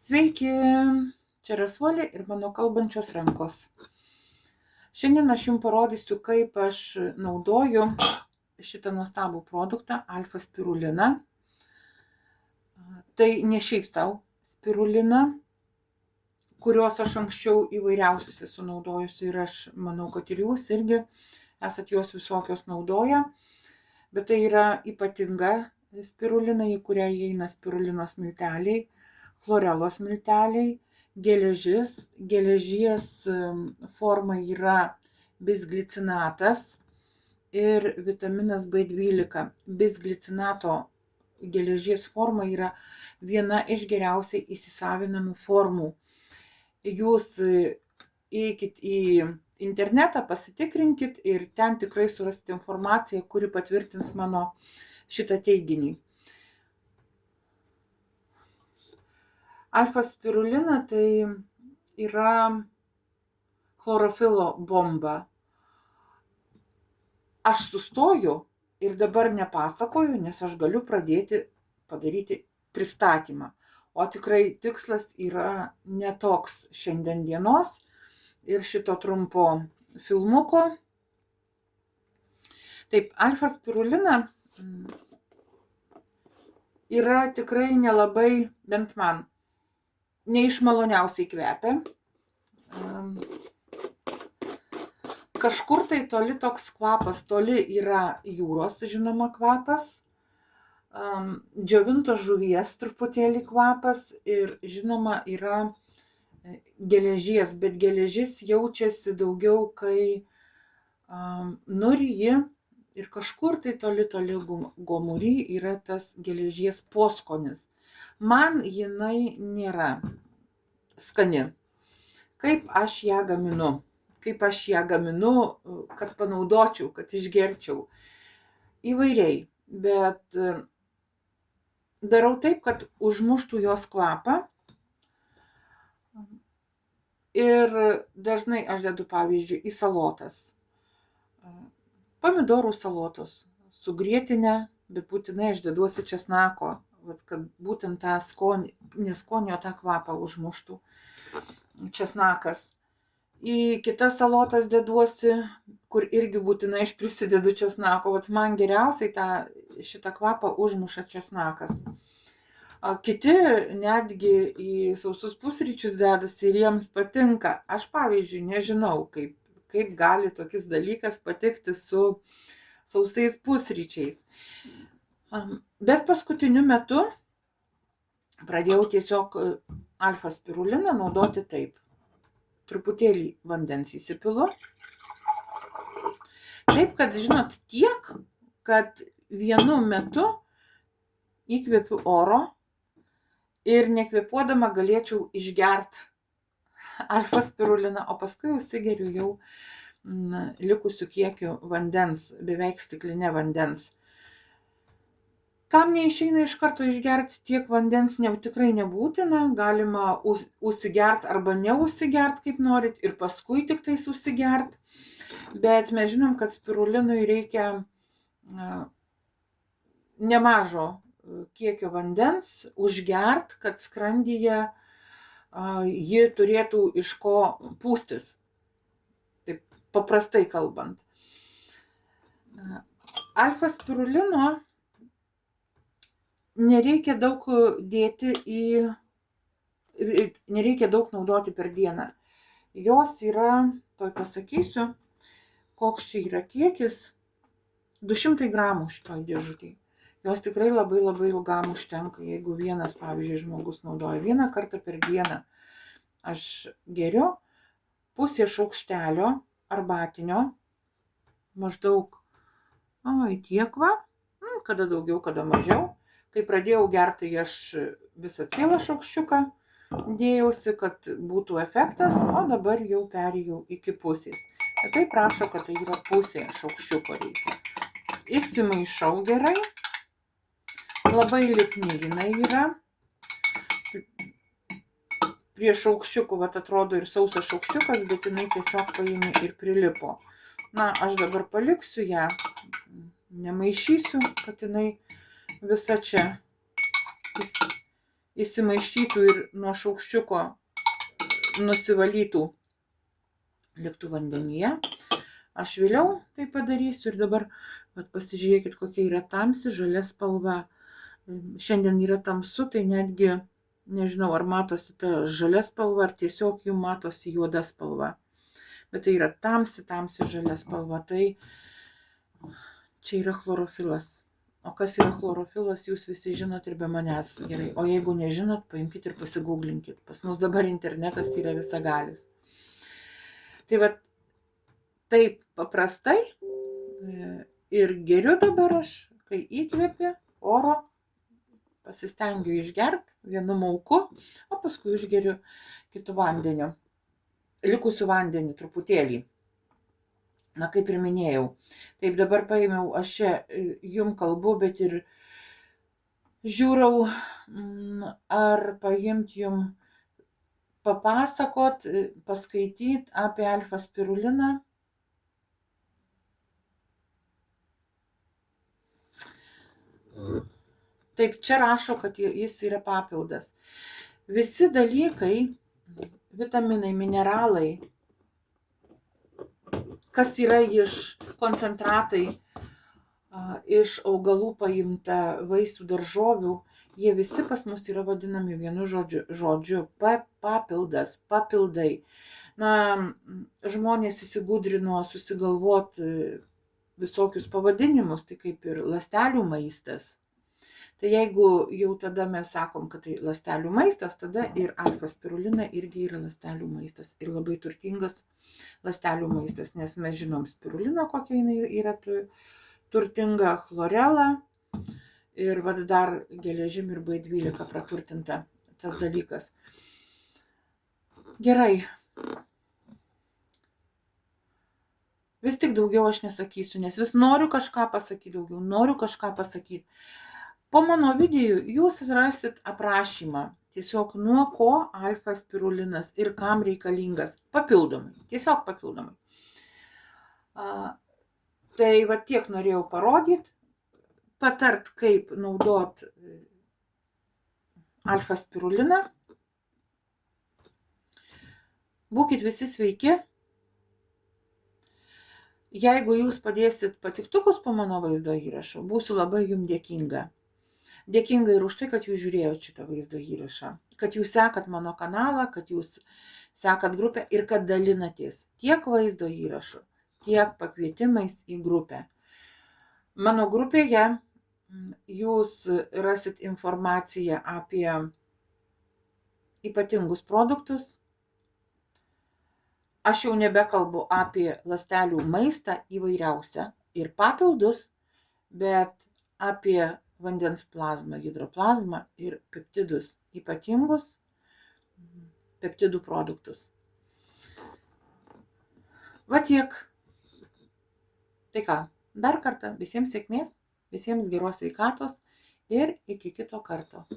Sveiki, čia Rasuolė ir mano kalbančios rankos. Šiandien aš jums parodysiu, kaip aš naudoju šitą nuostabų produktą alfa spiruliną. Tai ne šiaip savo spirulina, kurios aš anksčiau įvairiausius esu naudojusi ir aš manau, kad ir jūs irgi esat jos visokios naudoję. Bet tai yra ypatinga spirulina, į kurią įeina spirulinos milteliai, chlorelos milteliai, geležies forma yra bisglicinatas ir vitaminas B12. Bisglicinato geležies forma yra viena iš geriausiai įsisavinamų formų. Jūs eikit į internetą, pasitikrinkit ir ten tikrai surasit informaciją, kuri patvirtins mano šitą teiginį. Alfa spirulina tai yra chlorofilo bomba. Aš sustoju ir dabar nepasakoju, nes aš galiu padaryti pristatymą. O tikrai tikslas yra netoks šiandien dienos ir šito trumpo filmuko. Taip, alfa spirulina yra tikrai nelabai, bent man, neišmaloniausiai kvepia. Kažkur tai toli toks kvapas, toli yra jūros, žinoma, kvapas, džiovintos žuvies truputėlį kvapas ir, žinoma, yra geležies, bet geležis jaučiasi daugiau, kai nuryji ir kažkur tai toli gomury yra tas geležies poskonis. Man jinai nėra skani. Kaip aš ją gaminu, kad panaudočiau, kad išgerčiau. Įvairiai, bet darau taip, kad užmuštų jos kvapą. Ir dažnai aš dedu, pavyzdžiui, į salotas. Pomidorų salotos su grietinė, bet būtinai aš deduosi česnako, kad būtent tą skonį, neskonio tą kvapą užmuštų česnakas. Į kitas salotas deduosi, kur irgi būtinai aš prisidedu česnako, man geriausiai šitą kvapą užmuša česnakas. Kiti netgi į sausus pusryčius dedasi ir jiems patinka. Aš, pavyzdžiui, nežinau, kaip gali tokis dalykas patikti su sausais pusryčiais. Bet paskutiniu metu pradėjau tiesiog alfa spiruliną naudoti taip. Truputėlį vandens įsipilu. Taip, kad, žinot, tiek, kad vienu metu įkvepiu oro ir nekvėpuodama galėčiau išgert alfa spiruliną, o paskui užsigeriu jau likusiu kiekiu vandens, beveik stiklinė vandens. Kam neišeina iš karto išgerti tiek vandens, tikrai nebūtina, galima užsigert arba neužsigert, kaip norit, ir paskui tik tais užsigert. Bet mes žinom, kad spirulinui reikia nemažo kiekio vandens užgert, kad skrandyje ji turėtų iš ko pūstis, taip paprastai kalbant. Alfa spirulino nereikia daug naudoti per dieną. Jos yra, toj pasakysiu, koks čia yra kiekis, 200 gramų šitoj dėžutėj. Jos tikrai labai ilgam užtenka, jeigu vienas, pavyzdžiui, žmogus naudoja vieną kartą per dieną. Aš geriu pusę šaukštelio arbatinio, maždaug tiek va, kada daugiau, kada mažiau. Kai pradėjau gerti, aš visą cielą šaukščiuką dėjausi, kad būtų efektas, o dabar jau perėjau iki pusės. Ir tai prašo, kad tai yra pusė šaukščiuko reikia. Įsimaišau gerai. Labai lipni jinai yra. Prie šaukščiukų, atrodo ir sausas šaukščiukas, bet jinai tiesiog paėmė ir prilipo. Aš dabar paliksiu ją, nemaišysiu, kad jinai visa čia įsimaišytų ir nuo šaukščiuko nusivalytų liktų vandenyje. Aš vėliau tai padarysiu ir dabar pasižiūrėkit, kokia yra tamsi žalia spalva. Šiandien yra tamsu, tai netgi nežinau, ar matosi ta žalia spalva, ar tiesiog jums matosi juoda spalva. Bet tai yra tamsi žalia spalva. Tai čia yra chlorofilas. O kas yra chlorofilas, jūs visi žinot ir be manęs gerai. O jeigu nežinot, paimkite ir pasigūglinkit. Pas mus dabar internetas yra visagalis. Tai va, taip paprastai ir geriu dabar aš, kai įkvėpė oro, pasistengiu išgerti vienu mauku, o paskui išgeriu kitu vandeniu, likusiu vandeniu truputėlį. Na, kaip ir minėjau, taip dabar paėmiau, aš čia jum kalbu, bet ir žiūrau, ar paimt jum papasakot, paskaityt apie alfa-spiruliną. Taip, čia rašo, kad jis yra papildas. Visi dalykai, vitaminai, mineralai, kas yra iš koncentratai, iš augalų paimta, vaisių, daržovių, jie visi pas mus yra vadinami vienu žodžiu papildas, papildai. Na, žmonės įsigudrino susigalvoti visokius pavadinimus, tai kaip ir ląstelių maistas. Tai jeigu jau tada mes sakom, kad tai ląstelių maistas, tada ir alfa-spirulina irgi yra ląstelių maistas. Ir labai turtingas ląstelių maistas, nes mes žinom spiruliną, kokia jinai yra turtinga, chlorela ir dar geležim ir B12 praturtinta tas dalykas. Gerai. Vis tik daugiau aš nesakysiu, nes vis noriu kažką pasakyti daugiau, noriu kažką pasakyti. Po mano video jūs rasit aprašymą, tiesiog nuo ko alfa-spirulinas ir kam reikalingas papildomai, tiesiog papildomai. Tai va tiek norėjau parodyti, patart, kaip naudot alfa-spiruliną. Būkit visi sveiki. Jeigu jūs padėsit patiktukus po mano vaizdo įrašo, būsiu labai jums dėkinga. Dėkinga ir už tai, kad jūs žiūrėjot šitą vaizdo įrašą, kad jūs sekat mano kanalą, kad jūs sekat grupę ir kad dalinatės tiek vaizdo įrašu, tiek pakvietimais į grupę. Mano grupėje jūs rasit informaciją apie ypatingus produktus. Aš jau nebekalbu apie ląstelių maistą įvairiausią ir papildus, bet apie vandens plazmą, hidroplazmą ir peptidus, ypatingus peptidų produktus. Va tiek. Tai ką, dar kartą visiems sėkmės, visiems geros sveikatos ir iki kito karto.